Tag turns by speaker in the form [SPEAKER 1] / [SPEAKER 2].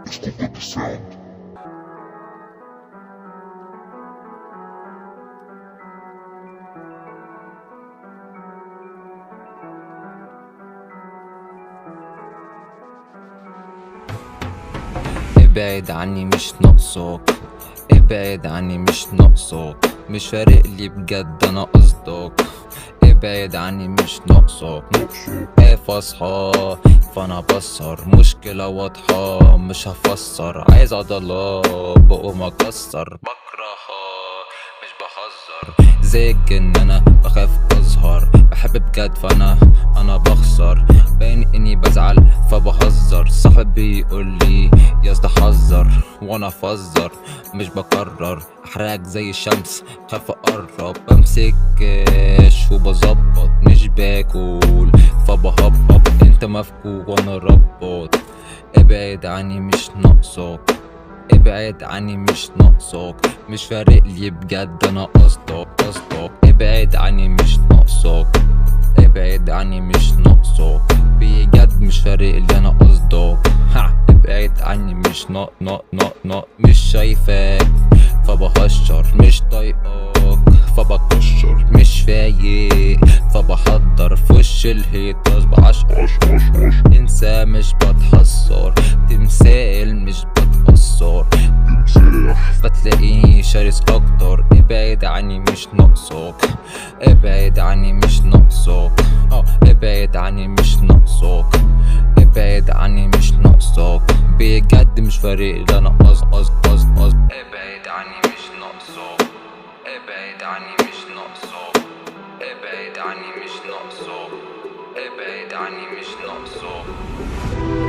[SPEAKER 1] Escuta the sound.
[SPEAKER 2] ابعد عني مش ناقصك، ابعد عني مش ناقصك، مش فارق لي بجد انا قصدك. ابعد عني مش ناقصك، خايف اصحى فانا بصر، مشكلة واضحة مش هفسر، عايز عضلات بقوم اكسر، بكرهها مش بهزر، زي الجن انا بخاف اظهر، بحب بجد فانا بخسر، باين اني بزعل فبهزر، صاحبي بيقولي يا اسطى حذر وانا افزر، مش بكرر احرقك زي الشمس، خاف اقرب بمسك كاش وبظبط، مش باكل فبهبط، انت مفكوك وانا ربط. ابعد عني مش ناقصك، ابعد عني مش ناقصك، مش فارق لي بجد انا قصدك، ابعد عني مش ناقصك، ابعد عني مش ناقصك، بجد مش فارق لي انا قصدك. ابعد عني مش مش شايفاك فبهشر، مش طايقاك فبكشر، مش فايق فبحضر في وش الهيترز بعشقر، انسى مش بتحسر، تمثال مش بتأثر، فتلاقيني شرس اكتر. ابعد عني مش ناقصك، ابعد عني مش ناقصك، ابعد عني مش ناقصك، ابعد عني مش ناقصك، بجد مش فارق لي انا ابعد عني مش ناقصك، ابعد عني مش ناقصك، ابعد عني مش ناقصك، ابعد عني مش ناقصك.